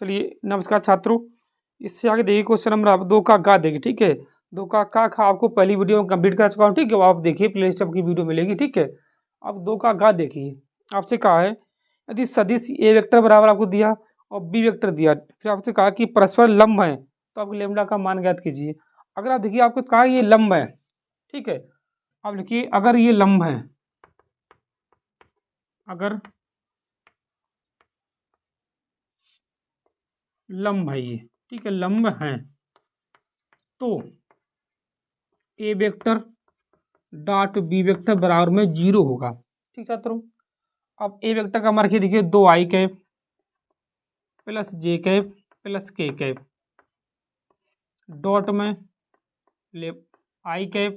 चलिए नमस्कार छात्रों। इससे आगे देखिए क्वेश्चन नंबर 2 का गा देखिए। ठीक है, 2 का खा आपको पहली वीडियो में कंप्लीट कर चुका हूँ। ठीक है, वो आप देखिए, प्ले लिस्ट की वीडियो मिलेगी। ठीक है, अब 2 का गा देखिए। आपसे कहा है यदि सदिश ए वेक्टर बराबर आपको दिया और बी वेक्टर दिया, फिर आपसे कहा कि परस्पर लंब है तो आप लेमडा का मान ज्ञात कीजिए। अगर आप देखिए आपको कहा ये लंब है, ठीक है, आप लिखिए अगर ये लंब है, अगर लंब है ये, ठीक है, लंब है तो ए वेक्टर डॉट बी वेक्टर बराबर में 0 होगा। ठीक छात्रों, अब ए वेक्टर का मान देखिए 2 आई कैप प्लस जे कैप प्लस के कैप, डॉट में ले आई कैप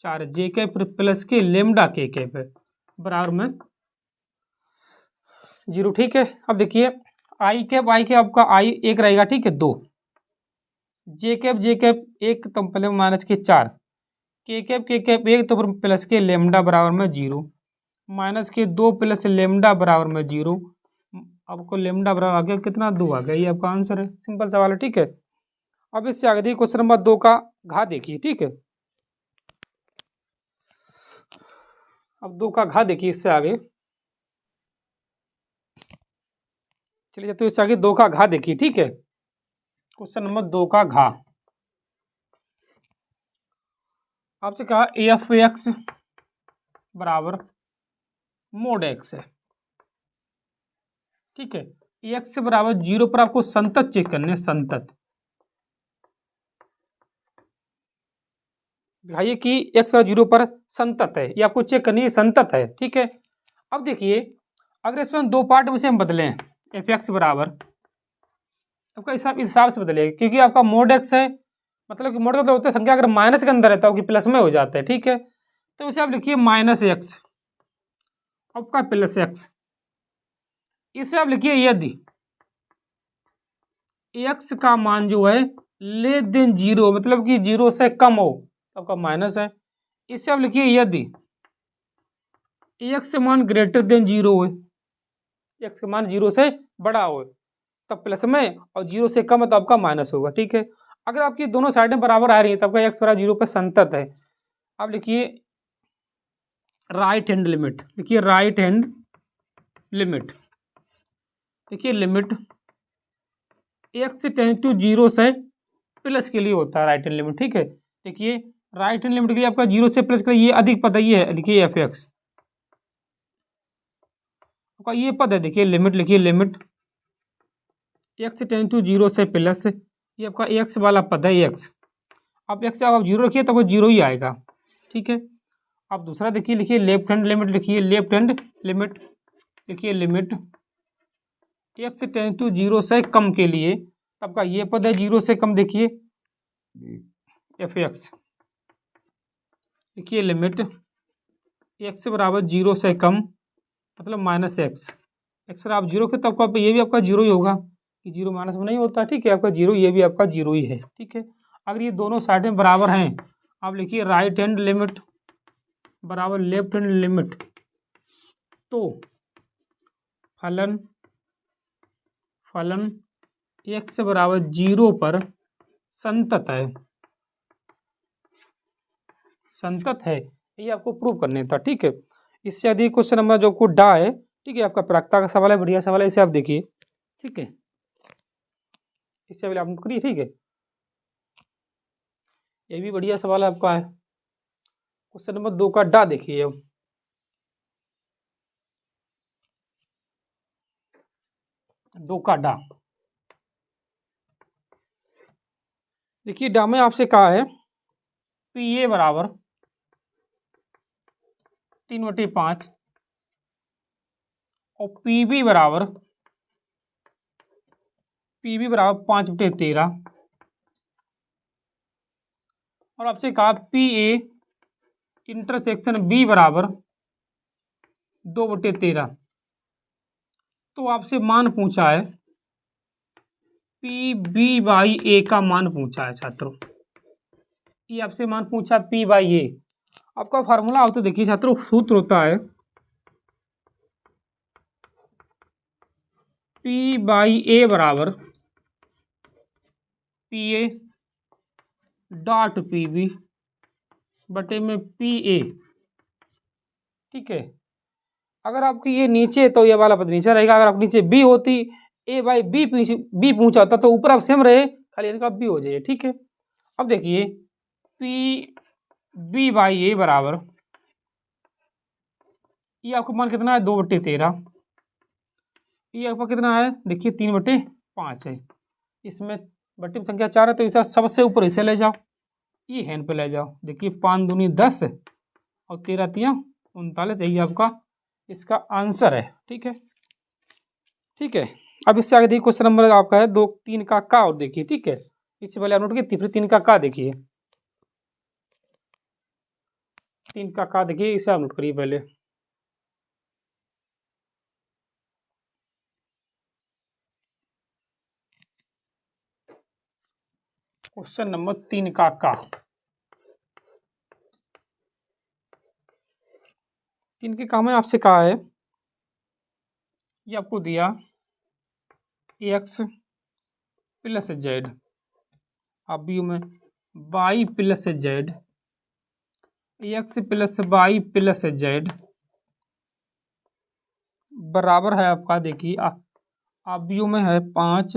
4 जे कैप प्लस के लेमडा के कैप है बराबर में 0। ठीक है, अब देखिए आई कैप आपका आई एक रहेगा, ठीक है, 2 जे कैप एक तो पहले माइनस के 4 के कैप एक तो प्लस के लेमडा बराबर में 0 माइनस के 2 प्लस लेमडा बराबर में 0। आपको लेमडा बराबर आ गया कितना 2 आ गया, ये आपका आंसर है। सिंपल सवाल है। ठीक है, अब इससे आगे देखिए क्वेश्चन नंबर 2 का घा देखिए। ठीक है, अब 2 का घा देखिए इससे आगे। चलिए तो इससे आगे 2 का घा देखिए। ठीक है, क्वेश्चन नंबर 2 का घा आपसे कहा एफ एक्स बराबर मोड एक्स है। ठीक है, एक्स बराबर 0 पर आपको संतत चेक करने, संतत दिखाइए कि एक्स बराबर 0 पर संतत है, ये आपको चेक करनी है, संतत है। ठीक है, अब देखिए अगर इसमें 2 पार्ट में से हम बदलें, एफ एक्स बराबर आपका इस हिसाब से बदलेगा, क्योंकि आपका मोड एक्स है, मतलब कि मोड का मतलब होता है संख्या अगर माइनस के अंदर है तो आपकी प्लस में हो जाता है। ठीक है, तो इसे आप लिखिए माइनस एक्स आपका प्लस एक्स, इसे आप लिखिए यदि एक्स का मान जो है लेस देन 0, मतलब कि 0 से कम हो, आपका माइनस है। इसे आप लिखिए यदि एक्स मान ग्रेटर देन 0 है, एक्स का मान 0 से बड़ा हो तब प्लस में, और 0 से कम है तो आपका माइनस होगा। ठीक है, अगर आपकी दोनों साइडें बराबर आ रही है तब आपका एक्स बराबर 0 पर संतत है। अब लिखिए राइट हैंड लिमिट, लिखिए राइट हैंड लिमिट, देखिए लिमिट एक्स टेंस टू 0 से प्लस के लिए होता है राइट हैंड लिमिट। ठीक है, देखिए राइट हैंड लिमिट के लिए आपका 0 से प्लस का ये अधिक पद है, ये है, लिखिए एफ एक्स आपका ये पद है। देखिए लिमिट, लिखिए लिमिट एक्स टेंस टू 0 से प्लस, ये आपका एक्स वाला पद है एक्स। अब एक्स आप 0 रखिए तब वो 0 ही आएगा। ठीक है, अब दूसरा देखिए, लिखिए लेफ्ट हैंड लिमिट, लिखिए लेफ्ट हैंड लिमिट, लिखिए लिमिट एक्स टेंस टू 0 से कम के लिए तब का ये पद है 0 से कम, देखिए एफ एक्स, देखिए लिमिट एक्स बराबर 0 से कम मतलब माइनस एक्स, एक्स पर आप 0 के तो आपका ये भी आपका 0 ही होगा, कि 0 माइनस में नहीं होता। ठीक है, आपका 0, ये भी आपका 0 ही है। ठीक है, अगर ये दोनों साइडें बराबर हैं, आप लिखिए राइट हैंड लिमिट बराबर लेफ्ट हैंड लिमिट, तो फलन फलन एक्स बराबर 0 पर संतत है, संतत है, ये आपको प्रूव करने था। ठीक है, इससे अधिक क्वेश्चन नंबर जो आपको डा है, ठीक है, आपका प्राकृता का सवाल है, बढ़िया सवाल है, इसे आप देखिए। ठीक है, इससे पहले आप करिए। ठीक है, ये भी बढ़िया सवाल आपका है। क्वेश्चन नंबर 2 का डा देखिए। अब 2 का डा देखिए, डा में आपसे कहा है पी ए बराबर 3/5 और पी बी बराबर 5/13, और आपसे कहा पी ए इंटरसेक्शन बी बराबर 2/13। तो आपसे मान पूछा है पी बी बाई ए का मान पूछा है छात्रों, ये आपसे मान पूछा पी बाई ए। आपका फार्मूला होता है, देखिए छात्रों, सूत्र होता है पी बाई ए बराबर P A dot P B बटे में पी ए। ठीक है, अगर आपकी ये नीचे तो ये वाला पद नीचे रहेगा, अगर आप नीचे बी होती ए बाई बी बी पूछा होता तो ऊपर आप सेम रहे, खाली इनका बी हो जाए। ठीक है, अब देखिए पी बी बाई ए बराबर, ये आपका मान कितना है 2/13, ये आपका कितना है देखिए 3/5 है, इसमें बट्टी संख्या 4 है तो इसे सबसे ऊपर इसे ले जाओ, ये हैन पे ले जाओ। देखिए 5 दूनी 10 और 13 तिया 39 यही आपका इसका आंसर है। ठीक है, ठीक है, अब इससे आगे देखिए क्वेश्चन नंबर आपका है 2 3 का और देखिए। ठीक है, इससे पहले आप नोट कीजिए, फिर 3 का देखिए, 3 का देखिए, इसे आप नोट करिए पहले। क्वेश्चन नंबर 3 का 3 के काम में आपसे कहा है, ये आपको दिया एक्स प्लस जेड, अब यू में Y plus Z, X plus Y plus Z बराबर है आपका देखिए अब यू में है 5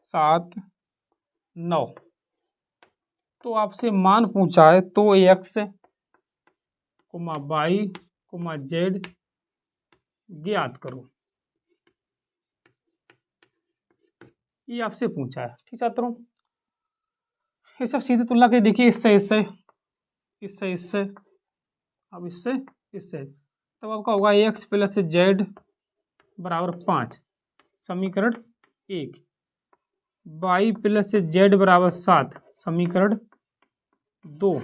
7 9, तो आपसे मान पूछा है तो X comma Y comma Z ज्ञात करो, ये आपसे पूछा है। ठीक छात्रों, ये सब सीधे तुलना के देखिए, इससे इससे इससे इससे अब इससे इससे, तब आपका होगा एक्स प्लस जेड बराबर 5 समीकरण 1, वाई प्लस जेड बराबर 7 समीकरण 2,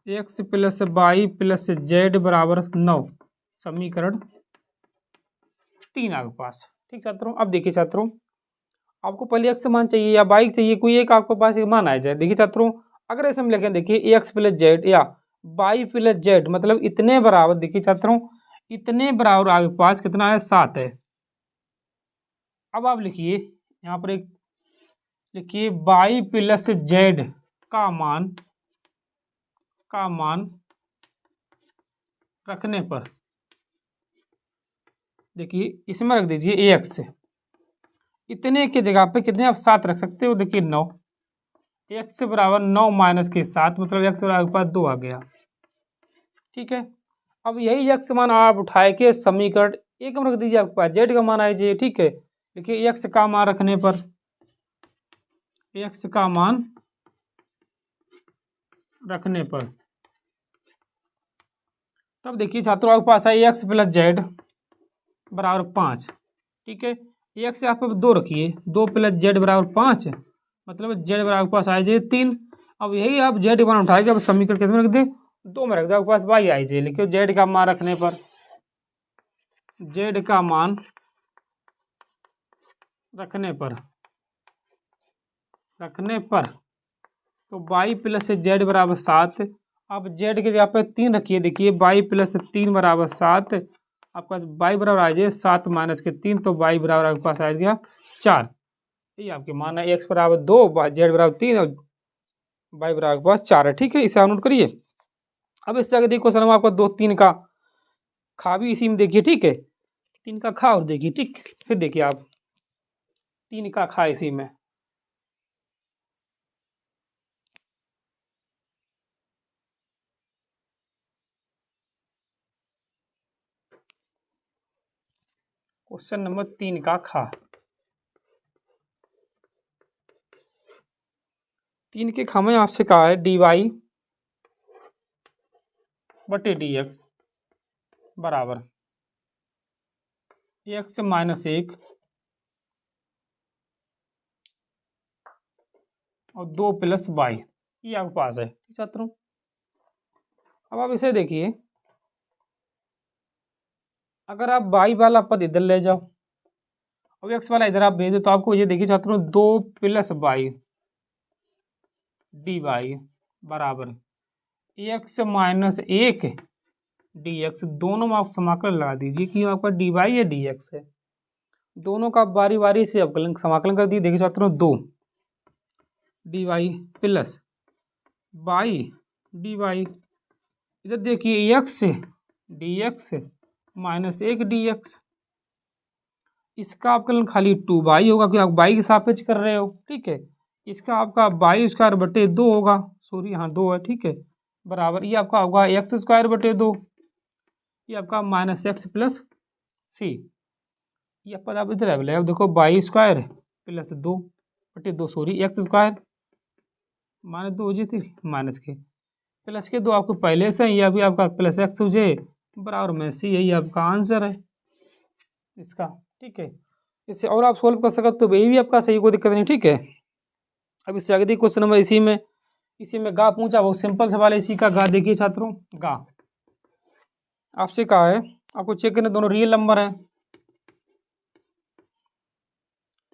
X plus Y plus Z बराबर 9 समीकरण 3 आपके पास। ठीक छात्रों, अब देखिए छात्रों, आपको पहले एक्स मान चाहिए या वाई चाहिए, कोई एक आपके पास एक मान आ जाए। देखिए छात्रों, अगर ऐसे हम लिखें, देखिए एक्स प्लस जेड या वाई प्लस जेड मतलब इतने बराबर, देखिए छात्रों इतने बराबर आपके पास कितना है 7 है। अब आप लिखिए यहाँ पर एक लिखिए वाई प्लस जेड का मान रखने पर, देखिए इसमें रख दीजिए एक्स, इतने की जगह पे कितने आप 7 रख सकते हो, देखिए 9, एक्स बराबर 9 माइनस के 7 मतलब एक्स बराबर पास 2 आ गया। ठीक है, अब यही एक्स मान आप उठाए के समीकरण 1 में रख दीजिए, आपके पास जेड का मान आ जाइए। ठीक है, देखिए एक्स का मान रखने पर, एक्स का मान रखने पर, तब देखिए छात्रों आपके पास है एक्स प्लस जेड बराबर 5। ठीक है, एक्स यहाँ पर 2 रखिए, 2 प्लस जेड बराबर 5 मतलब जेड बराबर पास आ जाए 3। अब यही आप जेड मान उठाएंगे, अब समीकरण किस में रख दे 2 में रख दो, आपके पास वाई आ जाए। लिखिए जेड का मान रखने पर, जेड का मान रखने पर तो वाई प्लस जेड बराबर 7, अब जेड के जगह पे 3 रखिए, देखिए वाई प्लस 3 बराबर 7, आपके पास वाई बराबर आ जाए 7 माइनस के 3 तो वाई बराबर आपके पास आ गया 4। ये आपके मान है एक्स बराबर 2 जेड बराबर 3 और वाई बराबर पास 4 है। ठीक है, इसे आप नोट करिए। अब इससे आगे देखो सर आपको 2 3 का खा भी इसी में देखिए। ठीक है, 3 का खा और देखिए। ठीक, फिर देखिए आप 3 का खा इसी में, क्वेश्चन नंबर 3 का खा, 3 के खा में आपसे कहा है डी वाई बटे डी एक्स बराबर एक्स माइनस 1 और 2 प्लस वाई, ये आपके पास है। ठीक छात्रों, अब आप इसे देखिए, अगर आप वाई वाला पद इधर ले जाओ और एक्स वाला इधर आप भेज दो तो आपको ये देखिए छात्रों 2 प्लस वाई डी वाई बराबर एक्स माइनस 1 डी एक्स, दोनों में आप समाकलन लगा दीजिए कि आपका डी वाई या डी एक्स है। दोनों का बारी बारी से अवकलन समाकलन कर दिए। देखिए छात्रों 2 dy प्लस बाई dy, इधर देखिए x dx माइनस 1 dx, इसका अवकलन खाली 2y होगा क्योंकि आप y के सापेक्ष कर रहे हो, ठीक है। इसका आपका वाई स्क्वायर बटे 2 होगा, सॉरी यहाँ 2 है, ठीक है, बराबर ये आपका होगा एक्स स्क्वायर बटे 2, ये आपका माइनस एक्स प्लस सी, ये पद आप इधर अवेलेबल है। अब देखो वाई स्क्वायर प्लस 2 बटे 2, सॉरी एक्स स्क्वायर माइनस 2 हो जाती माइनस के प्लस के 2 आपको पहले से ही, अभी आपका प्लस एक्स हो जाए बराबर में सी, यही आपका आंसर है इसका, ठीक है। इससे और आप सोल्व कर सकते हो, यही भी आपका सही, कोई दिक्कत नहीं, ठीक है। अब इससे आगे देखिए क्वेश्चन नंबर इसी में गा पूछा, बहुत सिंपल सवाल है इसी का। गा देखिए छात्रों, गा आपसे कहा है आपको चेक करने दोनों रियल नंबर है,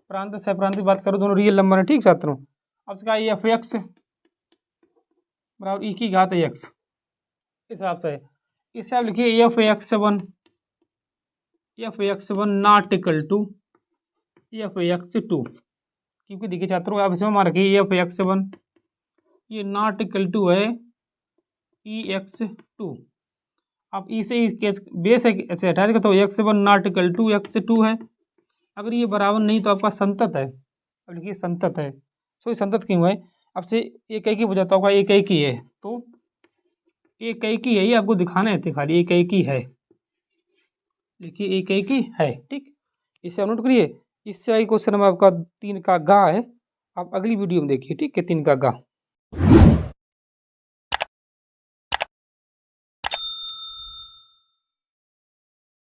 प्रांत से प्रांत की बात करो, दोनों रियल नंबर है, ठीक छात्रों। आपसे कहा एफ एक्स बराबर ई की घात एक्स, इस हिसाब से इससे आप लिखिए F X one not equal to F X two, क्योंकि देखिए छात्रों आप इसमें मान रखिए एफ एक्स वन ये नॉट इक्वल टू है ई एक्स टू, आप ई से केस बेस ऐसे हटा देगा तो X one not equal to X two है। अगर ये बराबर नहीं तो आपका संतत है, अब देखिए संतत है, सो संतत क्यों है, आपसे एक ही बुझाता होगा, एक ही है तो एक ही है, ये आपको दिखाना है खाली, एक ही है, देखिए एक ही है, ठीक। इसे आप नोट करिए। इससे आई क्वेश्चन नंबर आपका 3 का गा है, आप अगली वीडियो में देखिए, ठीक है, 3 का गा।